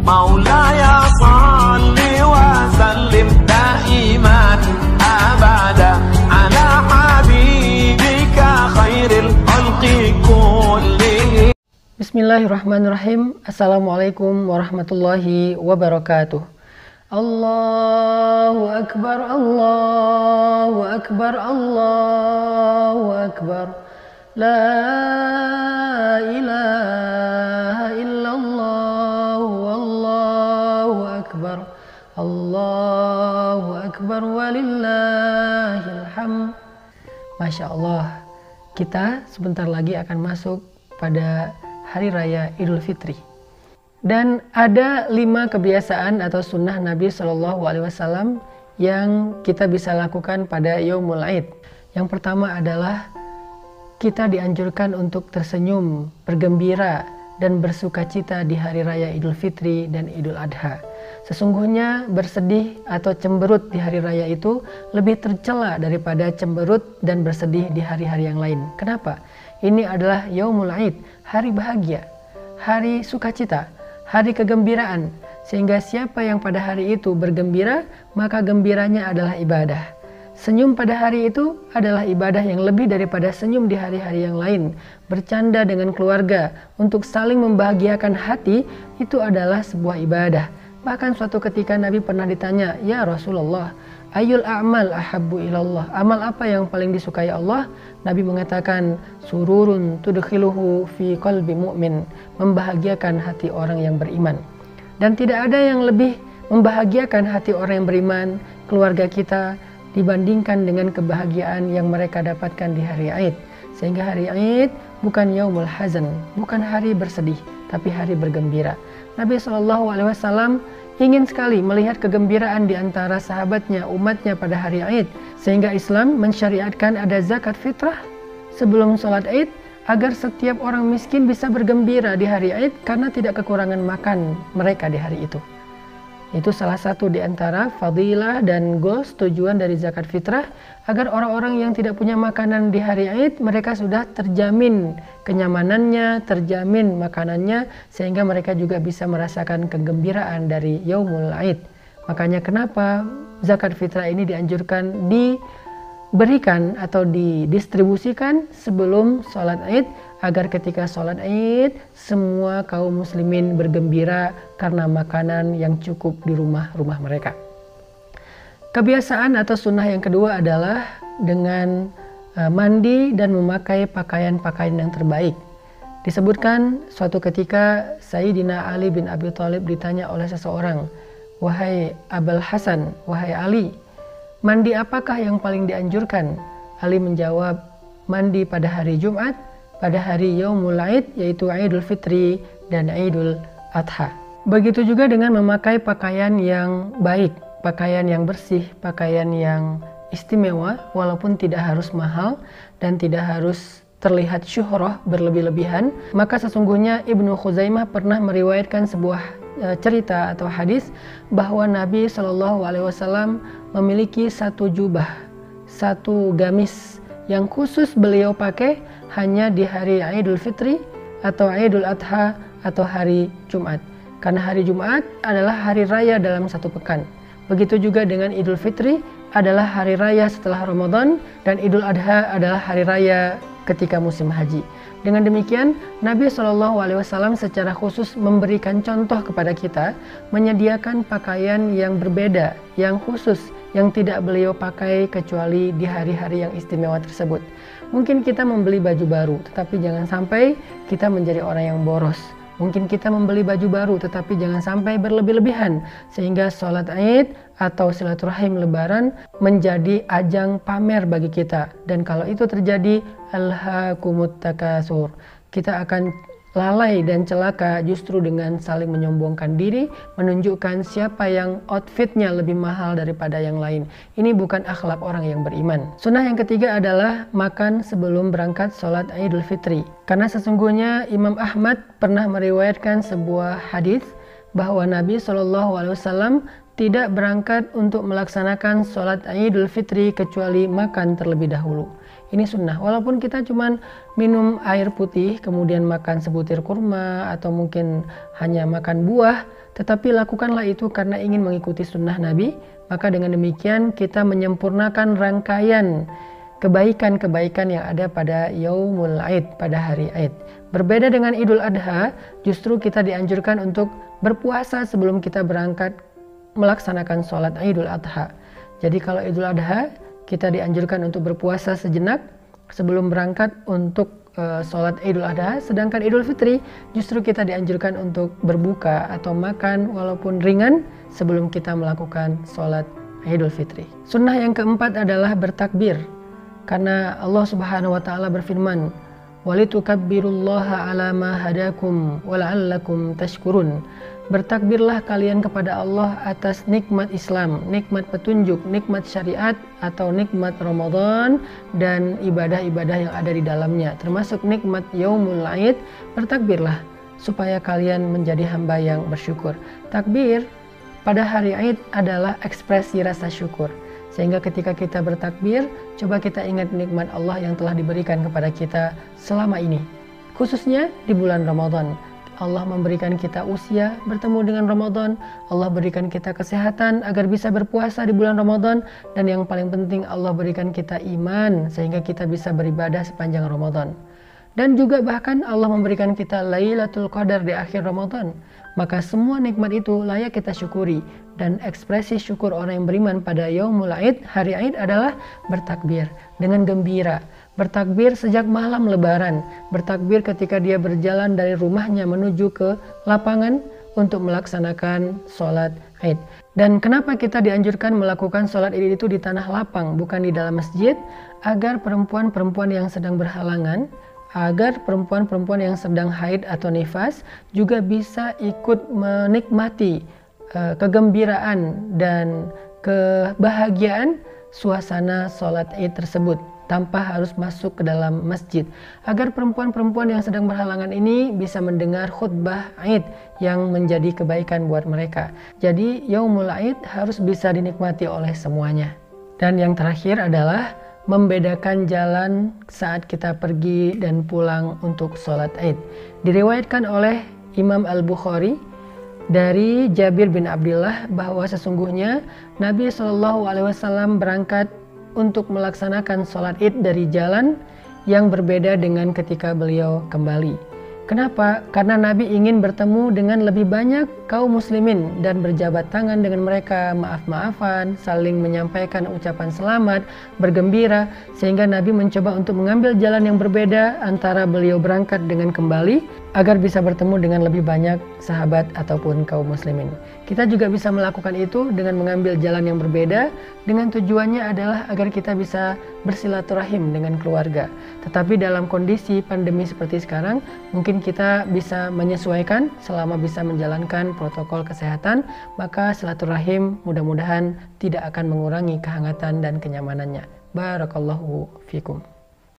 مولاي صل وسلم دائما أبدا على حبيبك خير الخلق كلهم. Bismillahirrahmanirrahim. Assalamualaikum warahmatullahi wabarakatuh. Allahu Akbar, Allahu Akbar, Allahu Akbar. La ilaha illallah, Wallahu Akbar. Allahu Akbar walillahil hamd. Masya Allah, kita sebentar lagi akan masuk pada Hari Raya Idul Fitri. Dan ada 5 kebiasaan atau sunnah Nabi SAW yang kita bisa lakukan pada Yaumul Aid. Yang pertama adalah kita dianjurkan untuk tersenyum, bergembira, dan bersukacita di Hari Raya Idul Fitri dan Idul Adha. Sesungguhnya bersedih atau cemberut di Hari Raya itu lebih tercela daripada cemberut dan bersedih di hari-hari yang lain. Kenapa? Ini adalah Yaumul Aid, hari bahagia, hari sukacita, hari kegembiraan. Sehingga siapa yang pada hari itu bergembira, maka gembiranya adalah ibadah. Senyum pada hari itu adalah ibadah yang lebih daripada senyum di hari-hari yang lain. Bercanda dengan keluarga untuk saling membahagiakan hati itu adalah sebuah ibadah. Bahkan suatu ketika Nabi pernah ditanya, "Ya Rasulullah, ayul a'mal ahabbu ilallah?" Amal apa yang paling disukai Allah? Nabi mengatakan, "Sururun tudkhiluhu fi qalbi mu'min." Membahagiakan hati orang yang beriman. Dan tidak ada yang lebih membahagiakan hati orang yang beriman, keluarga kita, dibandingkan dengan kebahagiaan yang mereka dapatkan di hari Aid. Sehingga hari Aid bukan yaumul hazan, bukan hari bersedih, tapi hari bergembira. Nabi SAW ingin sekali melihat kegembiraan di antara sahabatnya, umatnya pada hari Aid. Sehingga Islam mensyariatkan ada zakat fitrah sebelum sholat Aid, agar setiap orang miskin bisa bergembira di hari Aid karena tidak kekurangan makan mereka di hari itu. Itu salah satu di antara fadilah dan goals tujuan dari zakat fitrah, agar orang-orang yang tidak punya makanan di hari Aid, mereka sudah terjamin kenyamanannya, terjamin makanannya, sehingga mereka juga bisa merasakan kegembiraan dari Yaumul Aid. Makanya kenapa zakat fitrah ini dianjurkan diberikan atau didistribusikan sebelum sholat Aid, agar ketika sholat Aid semua kaum muslimin bergembira karena makanan yang cukup di rumah-rumah mereka. Kebiasaan atau sunnah yang kedua adalah dengan mandi dan memakai pakaian-pakaian yang terbaik. Disebutkan suatu ketika Sayyidina Ali bin Abi Thalib ditanya oleh seseorang, "Wahai Abul Hasan, wahai Ali, mandi apakah yang paling dianjurkan?" Ali menjawab, "Mandi pada hari Jumat, pada hari Yaumul Aid, yaitu Idul Fitri dan Idul Adha." Begitu juga dengan memakai pakaian yang baik, pakaian yang bersih, pakaian yang istimewa, walaupun tidak harus mahal dan tidak harus terlihat syuhrah berlebih-lebihan. Maka sesungguhnya Ibnu Khuzaimah pernah meriwayatkan sebuah cerita atau hadis bahwa Nabi SAW memiliki satu jubah, satu gamis yang khusus beliau pakai hanya di hari Idul Fitri atau Idul Adha atau hari Jumat. Karena hari Jumat adalah hari raya dalam satu pekan. Begitu juga dengan Idul Fitri adalah hari raya setelah Ramadan, dan Idul Adha adalah hari raya ketika musim haji. Dengan demikian, Nabi SAW secara khusus memberikan contoh kepada kita, menyediakan pakaian yang berbeda, yang khusus, yang tidak beliau pakai kecuali di hari-hari yang istimewa tersebut. Mungkin kita membeli baju baru, tetapi jangan sampai kita menjadi orang yang boros. Mungkin kita membeli baju baru, tetapi jangan sampai berlebih-lebihan, sehingga sholat Aid atau silaturahim lebaran menjadi ajang pamer bagi kita. Dan kalau itu terjadi, alhaakumut takasur, kita akan lalai dan celaka justru dengan saling menyombongkan diri, menunjukkan siapa yang outfitnya lebih mahal daripada yang lain. Ini bukan akhlak orang yang beriman. Sunnah yang ketiga adalah makan sebelum berangkat sholat Idul Fitri. Karena sesungguhnya Imam Ahmad pernah meriwayatkan sebuah hadis bahwa Nabi SAW tidak berangkat untuk melaksanakan sholat Idul Fitri kecuali makan terlebih dahulu. ini sunnah. Walaupun kita cuman minum air putih, kemudian makan sebutir kurma, atau mungkin hanya makan buah, tetapi lakukanlah itu karena ingin mengikuti sunnah Nabi. Maka dengan demikian kita menyempurnakan rangkaian kebaikan-kebaikan yang ada pada Yaumul Aid, pada hari Aid. Berbeda dengan Idul Adha, justru kita dianjurkan untuk berpuasa sebelum kita berangkat melaksanakan sholat Idul Adha. Jadi kalau Idul Adha, kita dianjurkan untuk berpuasa sejenak sebelum berangkat untuk sholat Idul Adha. Sedangkan Idul Fitri justru kita dianjurkan untuk berbuka atau makan walaupun ringan sebelum kita melakukan sholat Idul Fitri. Sunnah yang keempat adalah bertakbir. Karena Allah Subhanahu wa taala berfirman, "Walitukabbirullaha 'ala ma hadakum wa la'allakum tashkurun." Bertakbirlah kalian kepada Allah atas nikmat Islam, nikmat petunjuk, nikmat syariat atau nikmat Ramadan dan ibadah-ibadah yang ada di dalamnya, termasuk nikmat Yaumul Aid. Bertakbirlah supaya kalian menjadi hamba yang bersyukur. Takbir pada hari Aid adalah ekspresi rasa syukur. Sehingga ketika kita bertakbir, coba kita ingat nikmat Allah yang telah diberikan kepada kita selama ini. Khususnya di bulan Ramadan. Allah memberikan kita usia bertemu dengan Ramadan. Allah berikan kita kesehatan agar bisa berpuasa di bulan Ramadan. Dan yang paling penting Allah berikan kita iman sehingga kita bisa beribadah sepanjang Ramadan. Dan juga bahkan Allah memberikan kita Lailatul Qadar di akhir Ramadan. Maka semua nikmat itu layak kita syukuri. Dan ekspresi syukur orang yang beriman pada Yaumul Aid, hari Aid adalah bertakbir dengan gembira. Bertakbir sejak malam lebaran, bertakbir ketika dia berjalan dari rumahnya menuju ke lapangan untuk melaksanakan sholat Aid. Dan kenapa kita dianjurkan melakukan sholat Aid itu di tanah lapang, bukan di dalam masjid? Agar perempuan-perempuan yang sedang berhalangan, agar perempuan-perempuan yang sedang haid atau nifas juga bisa ikut menikmati kegembiraan dan kebahagiaan suasana sholat Aid tersebut tanpa harus masuk ke dalam masjid, agar perempuan-perempuan yang sedang berhalangan ini bisa mendengar khutbah Aid yang menjadi kebaikan buat mereka. Jadi Yaumul Aid harus bisa dinikmati oleh semuanya. Dan yang terakhir adalah membedakan jalan saat kita pergi dan pulang untuk sholat Aid. Diriwayatkan oleh Imam Al-Bukhari dari Jabir bin Abdullah bahwa sesungguhnya Nabi SAW berangkat untuk melaksanakan sholat Id dari jalan yang berbeda dengan ketika beliau kembali. Kenapa? Karena Nabi ingin bertemu dengan lebih banyak kaum muslimin dan berjabat tangan dengan mereka, maaf-maafan, saling menyampaikan ucapan selamat, bergembira, sehingga Nabi mencoba untuk mengambil jalan yang berbeda antara beliau berangkat dengan kembali agar bisa bertemu dengan lebih banyak sahabat ataupun kaum muslimin. Kita juga bisa melakukan itu dengan mengambil jalan yang berbeda, dengan tujuannya adalah agar kita bisa bersilaturahim dengan keluarga. Tetapi dalam kondisi pandemi seperti sekarang, mungkin kita bisa menyesuaikan selama bisa menjalankan protokol kesehatan, maka silaturahim mudah-mudahan tidak akan mengurangi kehangatan dan kenyamanannya. Barakallahu fikum.